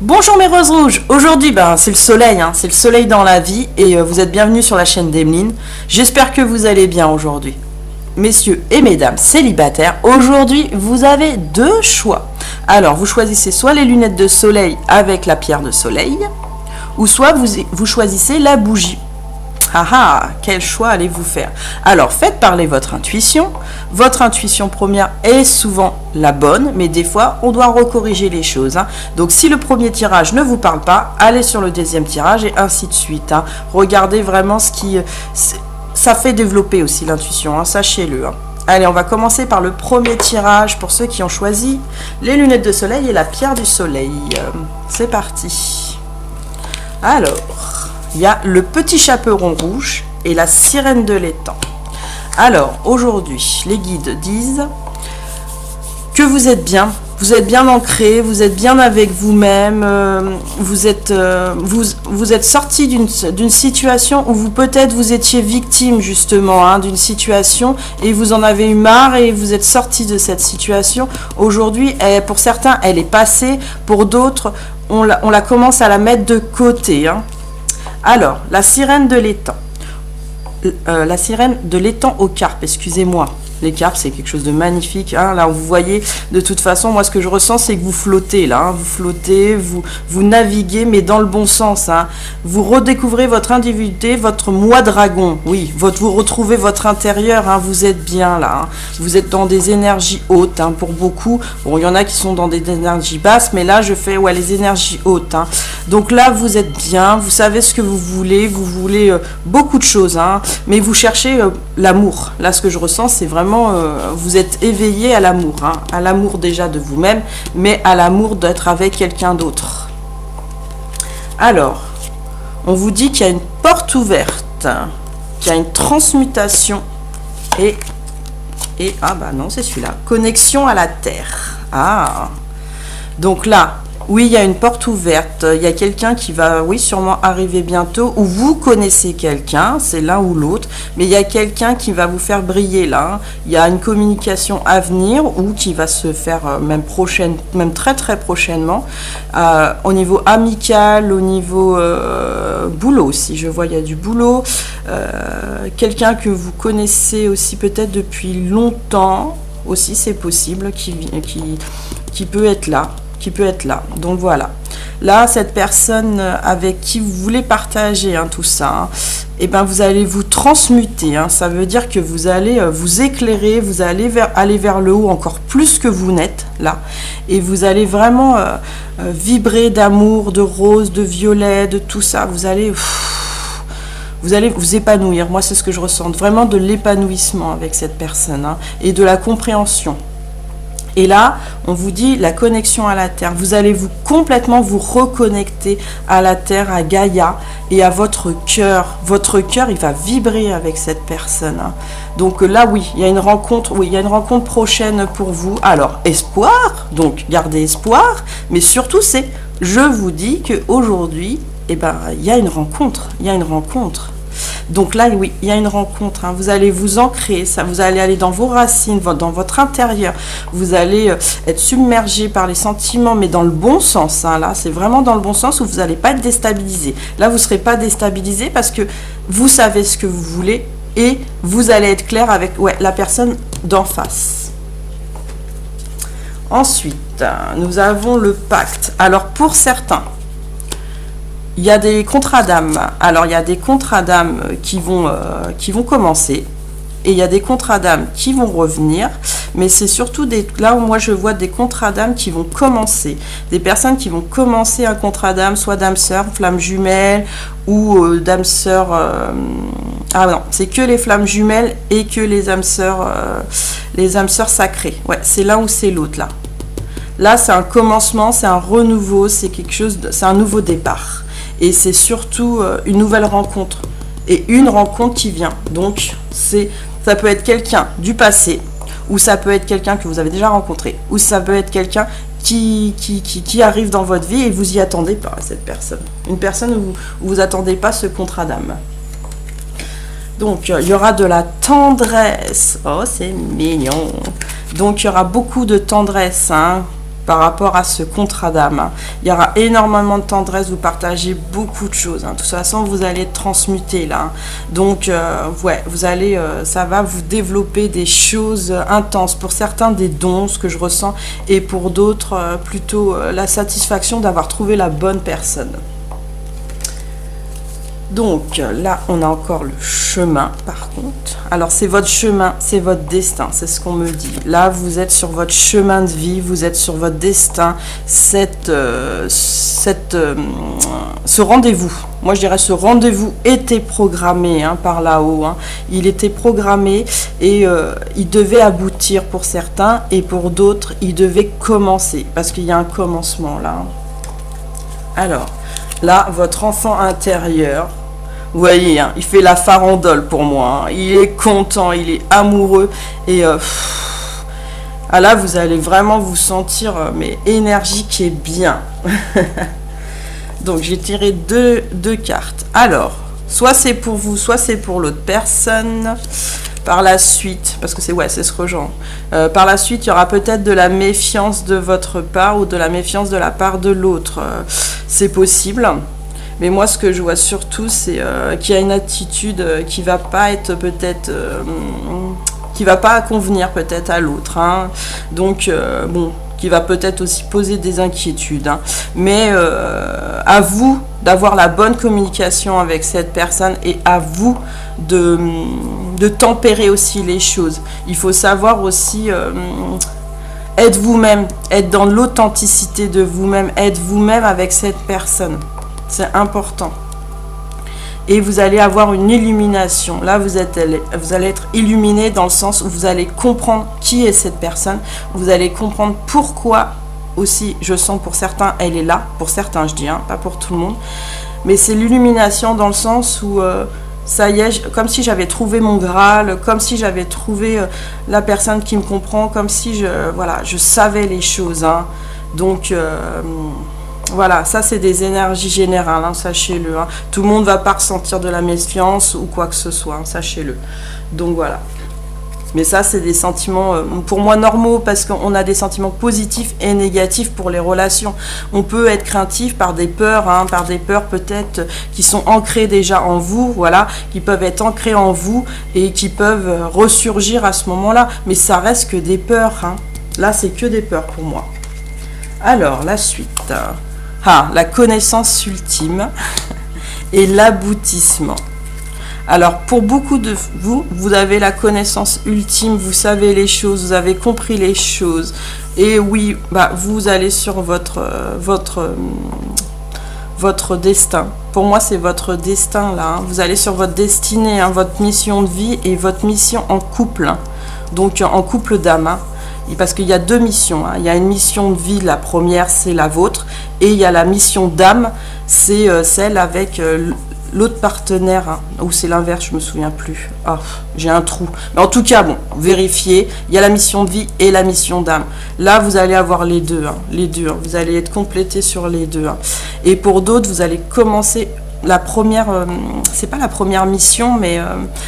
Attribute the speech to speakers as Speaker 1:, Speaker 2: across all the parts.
Speaker 1: Bonjour mes roses rouges, aujourd'hui c'est le soleil, c'est le soleil dans la vie et vous êtes bienvenus sur la chaîne d'Emeline. J'espère que vous allez bien aujourd'hui. Messieurs et mesdames célibataires, aujourd'hui vous avez deux choix. Alors vous choisissez soit les lunettes de soleil avec la pierre de soleil, ou soit vous choisissez la bougie. Ah ah, quel choix allez-vous faire? Alors faites parler votre intuition. Votre intuition première est souvent la bonne, mais des fois on doit recorriger les choses. Donc si le premier tirage ne vous parle pas, allez sur le deuxième tirage et ainsi de suite. Regardez vraiment ce qui... Ça fait développer aussi l'intuition, sachez-le. Allez, on va commencer par le premier tirage pour ceux qui ont choisi les lunettes de soleil et la pierre du soleil. C'est parti. Alors... il y a le petit chaperon rouge et la sirène de l'étang. Alors, aujourd'hui, les guides disent que vous êtes bien ancré, vous êtes bien avec vous-même, vous êtes sorti d'une situation où vous étiez victime justement d'une situation et vous en avez eu marre et vous êtes sorti de cette situation. Aujourd'hui, pour certains, elle est passée, pour d'autres, on la commence à la mettre de côté. Alors, la sirène de l'étang. La sirène de l'étang aux carpes, excusez-moi. Les carpes, c'est quelque chose de magnifique. Là, vous voyez, de toute façon, moi, ce que je ressens, c'est que vous flottez, là. Vous flottez, vous naviguez, mais dans le bon sens. Vous redécouvrez votre individualité, votre moi dragon. Oui, vous retrouvez votre intérieur. Vous êtes bien, là. Vous êtes dans des énergies hautes, pour beaucoup. Bon, il y en a qui sont dans des énergies basses, mais là, je fais les énergies hautes. Donc là, vous êtes bien, vous savez ce que vous voulez beaucoup de choses, mais vous cherchez l'amour. Là, ce que je ressens, c'est vraiment vous êtes éveillé à l'amour déjà de vous-même, mais à l'amour d'être avec quelqu'un d'autre. Alors, on vous dit qu'il y a une porte ouverte, qu'il y a une transmutation et non, c'est celui-là, connexion à la terre. Donc là, oui, il y a une porte ouverte, il y a quelqu'un qui va, sûrement arriver bientôt, ou vous connaissez quelqu'un, c'est l'un ou l'autre, mais il y a quelqu'un qui va vous faire briller là, il y a une communication à venir, ou qui va se faire même très très prochainement, au niveau amical, au niveau boulot aussi, je vois il y a du boulot, quelqu'un que vous connaissez aussi peut-être depuis longtemps, aussi c'est possible, qui peut être là. Donc voilà, là cette personne avec qui vous voulez partager tout ça, vous allez vous transmuter, ça veut dire que vous allez vous éclairer, vous allez aller vers le haut encore plus que vous n'êtes là, et vous allez vraiment vibrer d'amour, de rose, de violet, de tout ça, vous allez vous épanouir. Moi c'est ce que je ressens, vraiment de l'épanouissement avec cette personne, et de la compréhension. Et là, on vous dit la connexion à la Terre. Vous allez complètement vous reconnecter à la Terre, à Gaïa et à votre cœur. Votre cœur, il va vibrer avec cette personne. Donc là, oui, il y a une rencontre prochaine pour vous. Alors, espoir, donc gardez espoir, mais surtout je vous dis qu'aujourd'hui, il y a une rencontre. Donc là, oui, il y a une rencontre. Vous allez vous ancrer, vous allez aller dans vos racines, dans votre intérieur. Vous allez être submergé par les sentiments, mais dans le bon sens. Là, c'est vraiment dans le bon sens où vous n'allez pas être déstabilisé. Là, vous ne serez pas déstabilisé parce que vous savez ce que vous voulez et vous allez être clair avec la personne d'en face. Ensuite, nous avons le pacte. Alors, pour certains, il y a des contrats d'âme. Alors, il y a des contrats d'âme qui vont commencer et il y a des contrats d'âme qui vont revenir. Mais c'est surtout là où moi je vois des contrats d'âme qui vont commencer. Des personnes qui vont commencer un contrat d'âme, soit d'âme sœur, flamme jumelle ou d'âme sœur. Non, c'est que les flammes jumelles et que les âmes sœurs sacrées. Ouais, c'est l'un ou c'est l'autre là. Là, c'est un commencement, c'est un renouveau, c'est un nouveau départ. Et c'est surtout une nouvelle rencontre. Et une rencontre qui vient. Donc, ça peut être quelqu'un du passé, ou ça peut être quelqu'un que vous avez déjà rencontré, ou ça peut être quelqu'un qui arrive dans votre vie et vous y attendez pas, cette personne. Une personne où vous attendez pas ce contrat d'âme. Donc, il y aura de la tendresse. Oh, c'est mignon. Donc, il y aura beaucoup de tendresse, par rapport à ce contrat d'âme. Hein. Il y aura énormément de tendresse, vous partagez beaucoup de choses. Hein. De toute façon, vous allez être transmuté là. Hein. Donc, ouais, vous allez, ça va vous développer des choses intenses. Pour certains, des dons, ce que je ressens, et pour d'autres, plutôt la satisfaction d'avoir trouvé la bonne personne. Donc là, on a encore le chemin, par contre. Alors, c'est votre chemin, c'est votre destin, c'est ce qu'on me dit. Là, vous êtes sur votre chemin de vie, vous êtes sur votre destin, ce rendez-vous. Moi, je dirais ce rendez-vous était programmé hein, par là-haut. Hein. Il était programmé et il devait aboutir pour certains et pour d'autres, il devait commencer parce qu'il y a un commencement là. Alors, là, votre enfant intérieur, vous voyez, hein, il fait la farandole pour moi. Hein. Il est content, il est amoureux. Et là, vous allez vraiment vous sentir mais énergique et bien. Donc, j'ai tiré deux cartes. Alors, soit c'est pour vous, soit c'est pour l'autre personne. Par la suite, parce que c'est ce genre. Par la suite, il y aura peut-être de la méfiance de votre part ou de la méfiance de la part de l'autre. C'est possible. Mais moi, ce que je vois surtout, c'est qu'il y a une attitude qui va pas être peut-être, qui va pas convenir peut-être à l'autre. Hein. Donc, bon, qui va peut-être aussi poser des inquiétudes. Hein. Mais à vous d'avoir la bonne communication avec cette personne et à vous de tempérer aussi les choses. Il faut savoir aussi être vous-même, être dans l'authenticité de vous-même, être vous-même avec cette personne. C'est important. Et vous allez avoir une illumination. Là, vous allez être illuminé dans le sens où vous allez comprendre qui est cette personne. Vous allez comprendre pourquoi aussi, je sens pour certains, elle est là. Pour certains, je dis, hein, pas pour tout le monde. Mais c'est l'illumination dans le sens où, ça y est, comme si j'avais trouvé mon Graal, comme si j'avais trouvé la personne qui me comprend, comme si je savais les choses. Hein. Donc... voilà, ça c'est des énergies générales, hein, sachez-le. Hein. Tout le monde ne va pas ressentir de la méfiance ou quoi que ce soit, hein, sachez-le. Donc voilà. Mais ça c'est des sentiments, pour moi, normaux, parce qu'on a des sentiments positifs et négatifs pour les relations. On peut être craintif par des peurs, hein, peut-être qui sont ancrées déjà en vous, voilà, qui peuvent être ancrées en vous et qui peuvent ressurgir à ce moment-là. Mais ça reste que des peurs. Hein. Là, c'est que des peurs pour moi. Alors, la suite... la connaissance ultime et l'aboutissement. Alors, pour beaucoup de vous, vous avez la connaissance ultime, vous savez les choses, vous avez compris les choses. Et oui, vous allez sur votre destin. Pour moi, c'est votre destin, là. Hein. Vous allez sur votre destinée, hein, votre mission de vie et votre mission en couple. Hein. Donc, en couple d'âme. Hein. Parce qu'il y a deux missions. Hein. Il y a une mission de vie, la première, c'est la vôtre. Et il y a la mission d'âme, c'est celle avec l'autre partenaire. Hein. Ou c'est l'inverse, je me souviens plus. Oh, j'ai un trou. Mais en tout cas, bon, vérifiez. Il y a la mission de vie et la mission d'âme. Là, vous allez avoir les deux. Hein. Les deux. Hein. Vous allez être complété sur les deux. Hein. Et pour d'autres, vous allez commencer... La première, c'est pas la première mission, mais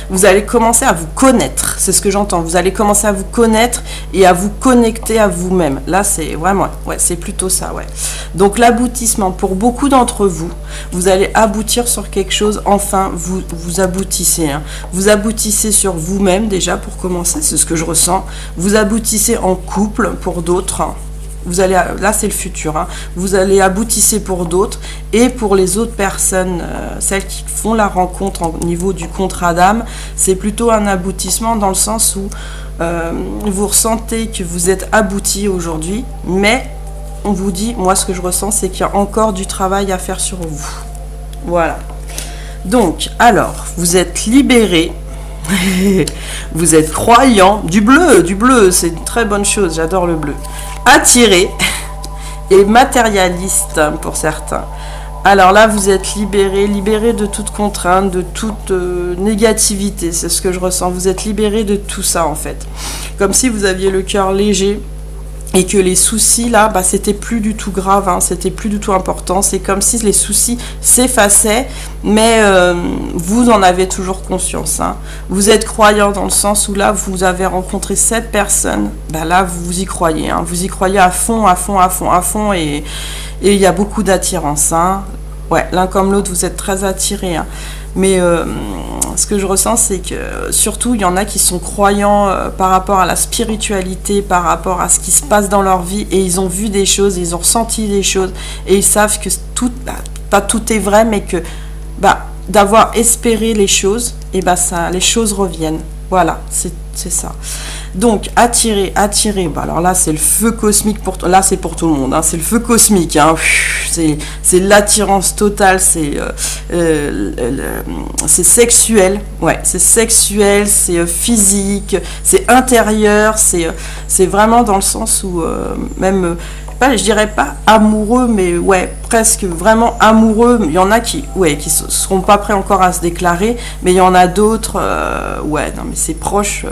Speaker 1: vous allez commencer à vous connaître. C'est ce que j'entends. Vous allez commencer à vous connaître et à vous connecter à vous-même. Là, c'est vraiment, c'est plutôt ça, ouais. Donc l'aboutissement, pour beaucoup d'entre vous, vous allez aboutir sur quelque chose. Enfin, vous aboutissez. Hein. Vous aboutissez sur vous-même déjà pour commencer. C'est ce que je ressens. Vous aboutissez en couple pour d'autres. Hein. Vous allez, là c'est le futur, hein. Vous allez aboutir pour d'autres et pour les autres personnes, celles qui font la rencontre au niveau du contrat d'âme, c'est plutôt un aboutissement dans le sens où vous ressentez que vous êtes abouti aujourd'hui, mais on vous dit, moi ce que je ressens c'est qu'il y a encore du travail à faire sur vous. Voilà. Donc, alors, vous êtes libéré. Vous êtes croyant, du bleu, c'est une très bonne chose, j'adore le bleu. Attiré et matérialiste pour certains. Alors là, vous êtes libéré de toute contrainte, de toute négativité, c'est ce que je ressens. Vous êtes libéré de tout ça en fait. Comme si vous aviez le cœur léger et que les soucis là, bah, c'était plus du tout grave, hein, c'était plus du tout important. C'est comme si les soucis s'effaçaient, mais vous en avez toujours conscience, hein. Vous êtes croyant dans le sens où là, vous avez rencontré cette personne, bah là, vous y croyez, hein, vous y croyez à fond, à fond, à fond, à fond, et il y a beaucoup d'attirance, hein. Ouais, l'un comme l'autre, vous êtes très attirés, hein. Mais ce que je ressens, c'est que surtout, il y en a qui sont croyants par rapport à la spiritualité, par rapport à ce qui se passe dans leur vie, et ils ont vu des choses, ils ont ressenti des choses, et ils savent que tout, bah, pas tout est vrai, mais que bah, d'avoir espéré les choses, et bah, ça, les choses reviennent. Voilà, c'est ça. Donc, attirer. Bah, alors là, c'est le feu cosmique là, c'est pour tout le monde, hein, c'est le feu cosmique, hein. C'est l'attirance totale, c'est sexuel, ouais, c'est sexuel, c'est physique, c'est intérieur, c'est vraiment dans le sens où même je dirais pas amoureux, mais ouais, presque vraiment amoureux. Il y en a qui seront pas prêts encore à se déclarer, mais il y en a d'autres, ouais, non, mais c'est proche,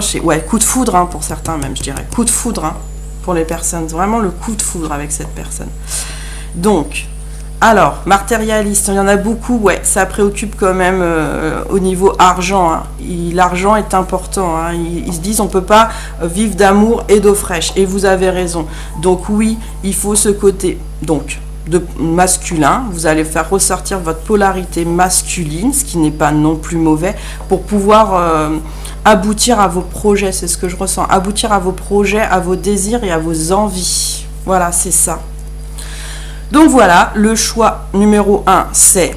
Speaker 1: c'est, ouais, coup de foudre, hein, pour certains même, je dirais, coup de foudre, hein, pour les personnes, vraiment le coup de foudre avec cette personne. Donc, alors, matérialiste, il y en a beaucoup, ouais, ça préoccupe quand même au niveau argent, hein. L'argent est important, hein. Ils se disent on peut pas vivre d'amour et d'eau fraîche, et vous avez raison. Donc oui, il faut ce côté donc de masculin, vous allez faire ressortir votre polarité masculine, ce qui n'est pas non plus mauvais, pour pouvoir aboutir à vos projets, c'est ce que je ressens, aboutir à vos projets, à vos désirs et à vos envies. Voilà, c'est ça. Donc voilà, le choix numéro 1, c'est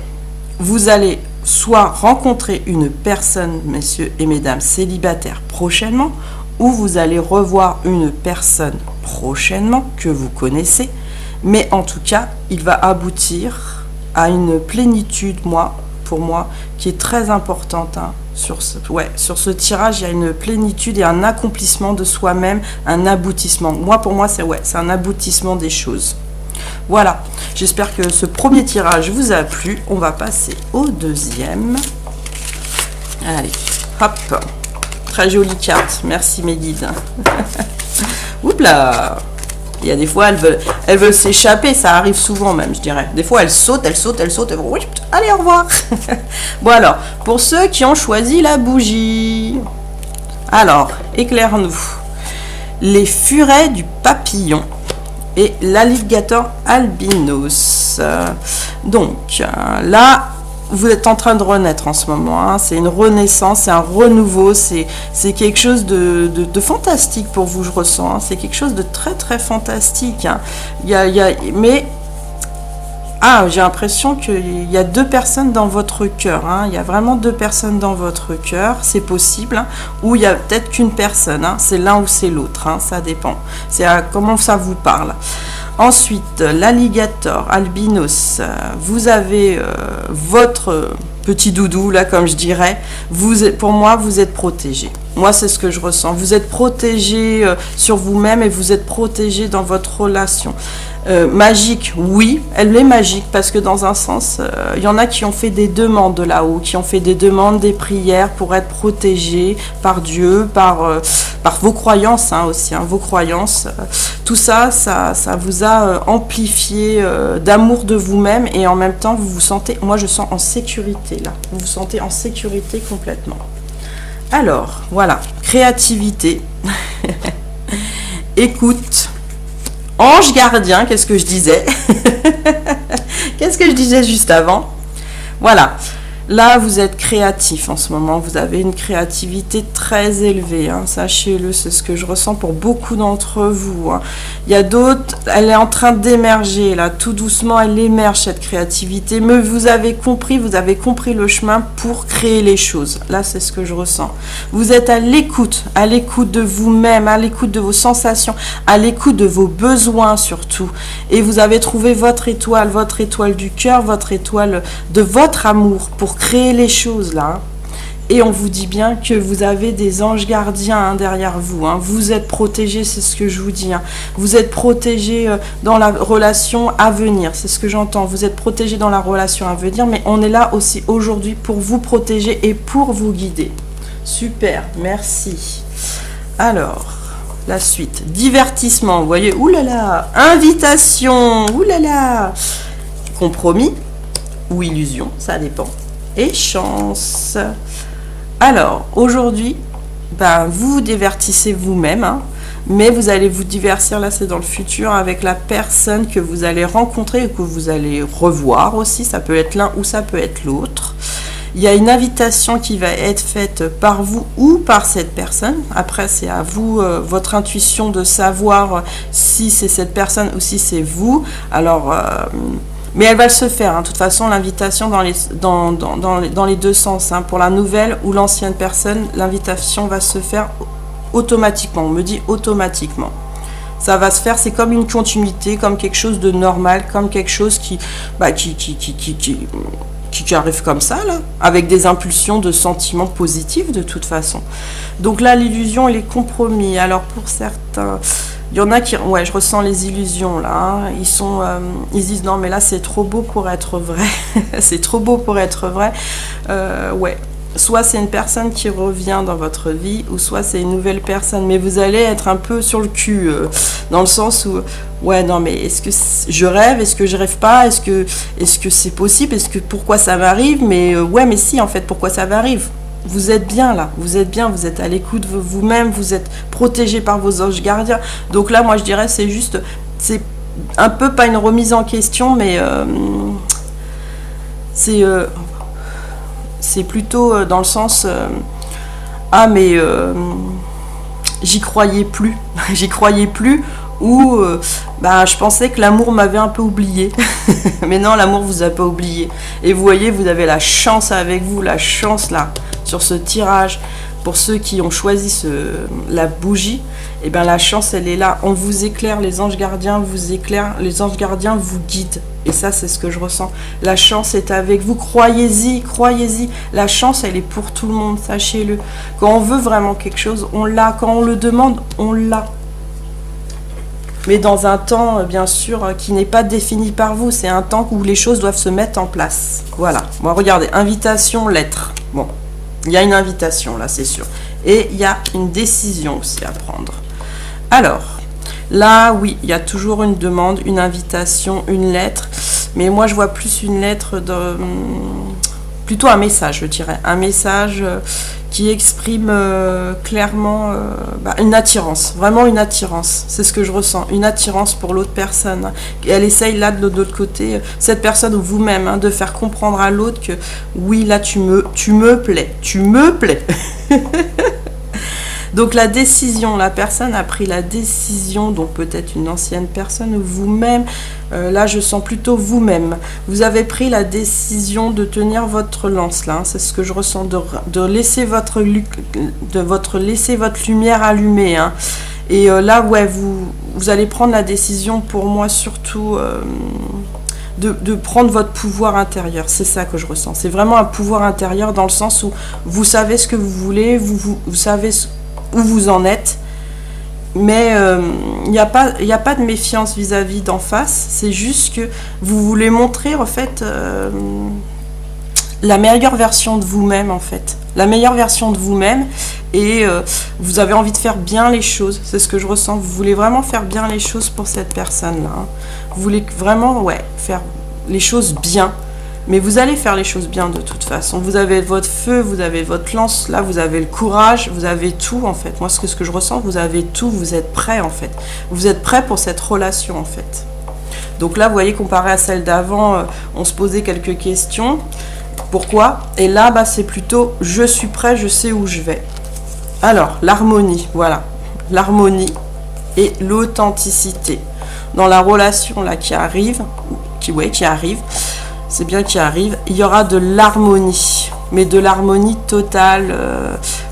Speaker 1: vous allez soit rencontrer une personne, messieurs et mesdames, célibataires prochainement, ou vous allez revoir une personne prochainement que vous connaissez, mais en tout cas, il va aboutir à une plénitude, pour moi, qui est très importante, hein. Sur ce tirage, il y a une plénitude et un accomplissement de soi-même, un aboutissement. Pour moi, c'est un aboutissement des choses. Voilà, j'espère que ce premier tirage vous a plu. On va passer au deuxième. Allez, hop. Très jolie carte. Merci mes guides. Oups là. Il y a des fois, elles veulent s'échapper. Ça arrive souvent même, je dirais. Des fois, elles sautent. Oui, allez, au revoir. Bon alors, pour ceux qui ont choisi la bougie. Alors, éclaire-nous. Les furets du papillon et l'alligator albinos. Donc là, vous êtes en train de renaître en ce moment, hein. C'est une renaissance, c'est un renouveau, c'est quelque chose de fantastique pour vous, je ressens, hein. C'est quelque chose de très très fantastique, hein. Mais j'ai l'impression qu'il y a 2 personnes dans votre cœur, hein. Il y a vraiment 2 personnes dans votre cœur, c'est possible, hein. Ou il y a peut-être qu'une personne, hein. C'est l'un ou c'est l'autre, hein. Ça dépend. C'est comment ça vous parle. Ensuite, l'alligator albinos, vous avez votre petit doudou, là, comme je dirais. Pour moi, vous êtes protégé. Moi, c'est ce que je ressens. Vous êtes protégé sur vous-même et vous êtes protégé dans votre relation. Magique, oui, elle est magique parce que dans un sens, il y en a qui ont fait des demandes de là-haut, qui ont fait des demandes, des prières pour être protégés par Dieu, par vos croyances, hein, aussi, hein, vos croyances. Tout ça vous a amplifié d'amour de vous-même et en même temps, vous vous sentez, moi je sens en sécurité là, vous vous sentez en sécurité complètement. Alors, voilà, créativité, écoute. Ange gardien, qu'est-ce que je disais? Qu'est-ce que je disais juste avant? Voilà. Là, vous êtes créatif en ce moment. Vous avez une créativité très élevée, hein. Sachez-le, c'est ce que je ressens pour beaucoup d'entre vous, hein. Il y a d'autres, elle est en train d'émerger, là. Tout doucement, elle émerge, cette créativité. Mais vous avez compris le chemin pour créer les choses. Là, c'est ce que je ressens. Vous êtes à l'écoute de vous-même, à l'écoute de vos sensations, à l'écoute de vos besoins surtout. Et vous avez trouvé votre étoile du cœur, votre étoile de votre amour pour créer les choses là, et on vous dit bien que vous avez des anges gardiens, hein, derrière vous, hein. Vous êtes protégés, c'est ce que je vous dis, hein. Vous êtes protégés dans la relation à venir, c'est ce que j'entends. Vous êtes protégés dans la relation à venir, mais on est là aussi aujourd'hui pour vous protéger et pour vous guider. Super, merci. Alors, la suite. Divertissement, vous voyez, oulala, invitation, oulala, compromis ou illusion, ça dépend. Et chance. Alors, aujourd'hui, ben, vous vous divertissez vous-même, hein, mais vous allez vous divertir, là c'est dans le futur, avec la personne que vous allez rencontrer ou que vous allez revoir aussi, ça peut être l'un ou ça peut être l'autre. Il y a une invitation qui va être faite par vous ou par cette personne. Après, c'est à vous, votre intuition, de savoir si c'est cette personne ou si c'est vous. Alors, mais elle va se faire. Hein. De toute façon, l'invitation dans les deux sens. Hein. Pour la nouvelle ou l'ancienne personne, l'invitation va se faire automatiquement. On me dit automatiquement. Ça va se faire, c'est comme une continuité, comme quelque chose de normal, comme quelque chose qui arrive comme ça, là, avec des impulsions de sentiments positifs de toute façon. Donc là, l'illusion et les compromis. Alors pour certains, il y en a qui, ouais, je ressens les illusions là. Hein. Ils se disent non mais là c'est trop beau pour être vrai. C'est trop beau pour être vrai. Ouais. Soit c'est une personne qui revient dans votre vie, ou soit c'est une nouvelle personne. Mais vous allez être un peu sur le cul, dans le sens où, ouais, non, mais est-ce que je rêve, est-ce que je rêve pas, est-ce que c'est possible, est-ce que pourquoi ça m'arrive, mais ouais, mais si, en fait, pourquoi ça m'arrive? Vous êtes bien là, vous êtes bien, vous êtes à l'écoute de vous-même, vous êtes protégé par vos anges gardiens. Donc là, moi, je dirais, c'est un peu pas une remise en question, mais c'est plutôt dans le sens ah mais j'y croyais plus j'y croyais plus, ou bah, je pensais que l'amour m'avait un peu oublié. Mais non, l'amour vous a pas oublié, et vous voyez, vous avez la chance avec vous, la chance là sur ce tirage. Pour ceux qui ont choisi la bougie, et bien la chance elle est là, on vous éclaire, les anges gardiens vous éclairent, les anges gardiens vous guident. Et ça, c'est ce que je ressens. La chance est avec vous. Croyez-y, croyez-y. La chance, elle est pour tout le monde, sachez-le. Quand on veut vraiment quelque chose, on l'a. Quand on le demande, on l'a. Mais dans un temps, bien sûr, qui n'est pas défini par vous. C'est un temps où les choses doivent se mettre en place. Voilà. Bon, regardez, invitation, lettre. Bon, il y a une invitation, là, c'est sûr. Et il y a une décision aussi à prendre. Alors... là, oui, il y a toujours une demande, une invitation, une lettre. Mais moi, je vois plus une lettre, plutôt un message, je dirais. Un message qui exprime clairement une attirance. Vraiment une attirance. C'est ce que je ressens. Une attirance pour l'autre personne. Et elle essaye là, de l'autre côté, cette personne ou vous-même, hein, de faire comprendre à l'autre que oui, là, tu me plais. Tu me plais. Donc la décision, la personne a pris la décision, donc peut-être une ancienne personne ou vous-même, là je sens plutôt vous-même. Vous avez pris la décision de tenir votre lance là, hein, c'est ce que je ressens, de laisser votre lumière allumée. Hein. Et là, ouais, vous allez prendre la décision, pour moi surtout... de prendre votre pouvoir intérieur, c'est ça que je ressens. C'est vraiment un pouvoir intérieur dans le sens où vous savez ce que vous voulez, vous savez où vous en êtes, mais il n'y a pas de méfiance vis-à-vis d'en face, c'est juste que vous voulez montrer en fait la meilleure version de vous-même en fait, la meilleure version de vous-même, et vous avez envie de faire bien les choses, c'est ce que je ressens, vous voulez vraiment faire bien les choses pour cette personne-là, hein. Vous voulez vraiment, ouais, faire les choses bien. Mais vous allez faire les choses bien de toute façon. Vous avez votre feu, vous avez votre lance, là, vous avez le courage, vous avez tout en fait. Moi, ce que je ressens, vous avez tout, vous êtes prêt en fait. Vous êtes prêt pour cette relation en fait. Donc là, vous voyez, comparé à celle d'avant, on se posait quelques questions. Pourquoi? Et là, bah, c'est plutôt, je suis prêt, je sais où je vais. Alors, l'harmonie, voilà. L'harmonie et l'authenticité. Dans la relation là qui arrive, c'est bien qui arrive, il y aura de l'harmonie, mais de l'harmonie totale.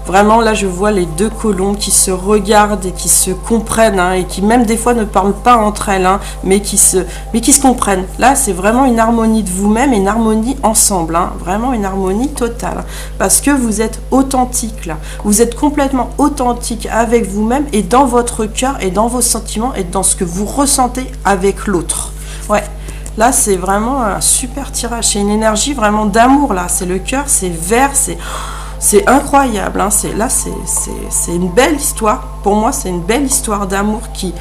Speaker 1: Vraiment, là, je vois les deux colombes qui se regardent et qui se comprennent, hein, et qui même des fois ne parlent pas entre elles, hein, mais qui se comprennent. Là, c'est vraiment une harmonie de vous-même et une harmonie ensemble, hein, vraiment une harmonie totale, hein, parce que vous êtes authentique, là. Vous êtes complètement authentique avec vous-même et dans votre cœur et dans vos sentiments et dans ce que vous ressentez avec l'autre. Ouais. Là, c'est vraiment un super tirage. C'est une énergie vraiment d'amour, là. C'est le cœur, c'est vert, C'est incroyable, hein. C'est une belle histoire. Pour moi, c'est une belle histoire d'amour qui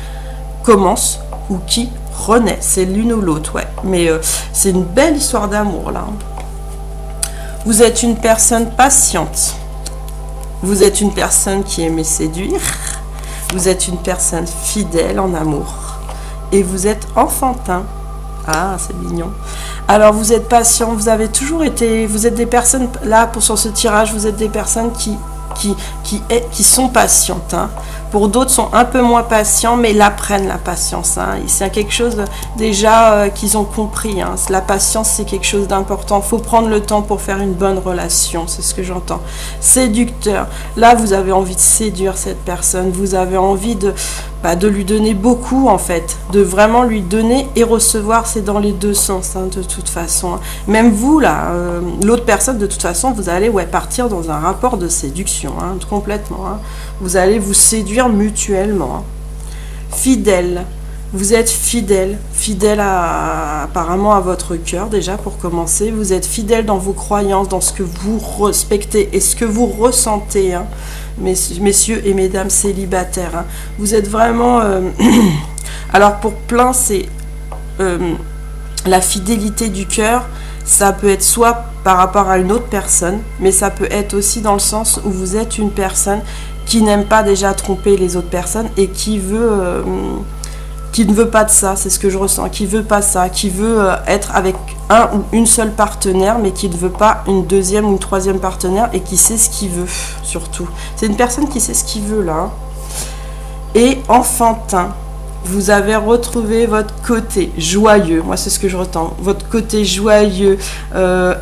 Speaker 1: commence ou qui renaît. C'est l'une ou l'autre, ouais. Mais c'est une belle histoire d'amour, là. Vous êtes une personne patiente. Vous êtes une personne qui aime séduire. Vous êtes une personne fidèle en amour. Et vous êtes enfantin. Ah, c'est mignon. Alors, vous êtes patient, vous avez toujours été... Vous êtes des personnes, là, sur ce tirage, vous êtes des personnes qui sont patientes. Hein. Pour d'autres, sont un peu moins patients, mais l'apprennent, la patience. Hein. C'est quelque chose, déjà, qu'ils ont compris. Hein. La patience, c'est quelque chose d'important. Il faut prendre le temps pour faire une bonne relation, c'est ce que j'entends. Séducteur. Là, vous avez envie de séduire cette personne. Vous avez envie de lui donner beaucoup, en fait. De vraiment lui donner et recevoir, c'est dans les deux sens, hein, de toute façon. Hein. Même vous, là, l'autre personne, de toute façon, vous allez partir dans un rapport de séduction, hein, complètement. Hein. Vous allez vous séduire mutuellement. Hein. Fidèle. Vous êtes fidèle apparemment à votre cœur, déjà, pour commencer. Vous êtes fidèle dans vos croyances, dans ce que vous respectez et ce que vous ressentez, hein. Messieurs et mesdames célibataires, hein. Vous êtes vraiment... Alors, pour plein, c'est la fidélité du cœur. Ça peut être soit par rapport à une autre personne, mais ça peut être aussi dans le sens où vous êtes une personne qui n'aime pas déjà tromper les autres personnes et qui ne veut pas de ça, c'est ce que je ressens, qui veut pas ça, qui veut être avec un ou une seule partenaire, mais qui ne veut pas une deuxième ou une troisième partenaire et qui sait ce qu'il veut, surtout. C'est une personne qui sait ce qu'il veut, là. Hein. Et enfantin. Vous avez retrouvé votre côté joyeux, moi c'est ce que je ressens, votre côté joyeux,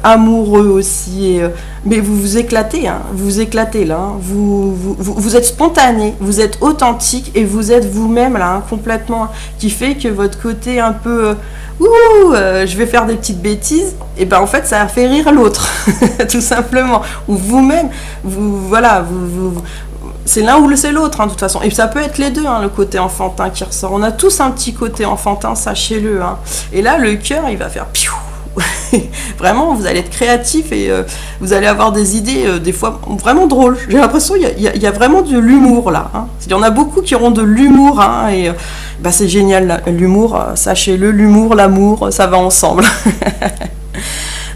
Speaker 1: amoureux aussi, mais vous vous éclatez, hein, vous vous éclatez là, hein, vous êtes spontané, vous êtes authentique et vous êtes vous-même là, hein, complètement, hein, qui fait que votre côté un peu, je vais faire des petites bêtises, et ben en fait ça a fait rire l'autre, tout simplement, ou vous-même, c'est l'un ou c'est l'autre, hein, de toute façon. Et ça peut être les deux, hein, le côté enfantin qui ressort. On a tous un petit côté enfantin, sachez-le. Hein. Et là, le cœur, il va faire piou. Vraiment, vous allez être créatif et vous allez avoir des idées, des fois, vraiment drôles. J'ai l'impression qu'il y a vraiment de l'humour, là. Hein. Il y en a beaucoup qui auront de l'humour, hein, et c'est génial, l'humour. Sachez-le, l'humour, l'amour, ça va ensemble.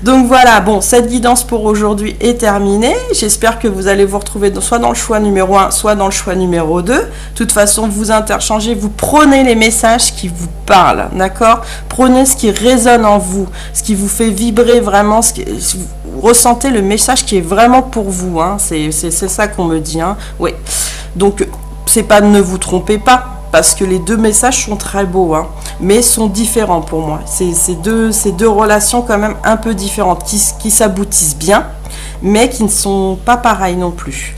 Speaker 1: Donc voilà, bon, cette guidance pour aujourd'hui est terminée. J'espère que vous allez vous retrouver soit dans le choix numéro 1, soit dans le choix numéro 2. De toute façon, vous interchangez, vous prenez les messages qui vous parlent, d'accord ? Prenez ce qui résonne en vous, ce qui vous fait vibrer vraiment, vous ressentez le message qui est vraiment pour vous, hein. C'est ça qu'on me dit, hein. Oui. Donc, c'est pas ne vous trompez pas, parce que les deux messages sont très beaux, hein, mais sont différents pour moi. C'est deux relations quand même un peu différentes, qui s'aboutissent bien, mais qui ne sont pas pareilles non plus.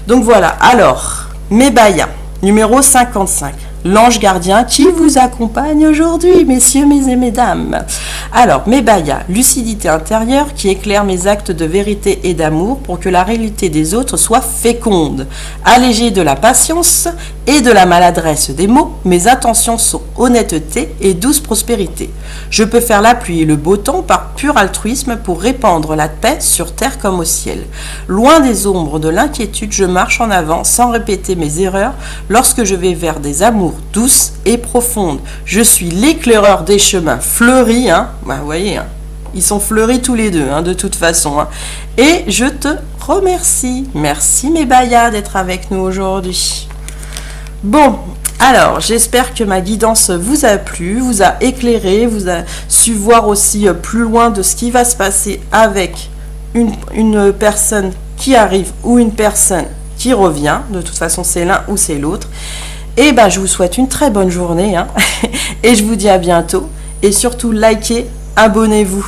Speaker 1: Donc voilà, alors, Mébaya, numéro 55. L'ange gardien qui vous accompagne aujourd'hui, messieurs, et mesdames. Alors, Mébaya, lucidité intérieure qui éclaire mes actes de vérité et d'amour pour que la réalité des autres soit féconde. Allégée de la patience et de la maladresse des mots, mes intentions sont honnêteté et douce prospérité. Je peux faire la pluie et le beau temps par pur altruisme pour répandre la paix sur terre comme au ciel. Loin des ombres de l'inquiétude, je marche en avant sans répéter mes erreurs lorsque je vais vers des amours douces et profondes. Je suis l'éclaireur des chemins fleuris, hein. Vous voyez, hein. Ils sont fleuris tous les deux, hein, de toute façon. Hein. Et je te remercie. Merci Mébaya d'être avec nous aujourd'hui. Bon, alors j'espère que ma guidance vous a plu, vous a éclairé, vous a su voir aussi plus loin de ce qui va se passer avec une personne qui arrive ou une personne qui revient. De toute façon, c'est l'un ou c'est l'autre. Et je vous souhaite une très bonne journée, hein, et je vous dis à bientôt. Et surtout, likez, abonnez-vous.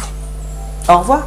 Speaker 1: Au revoir.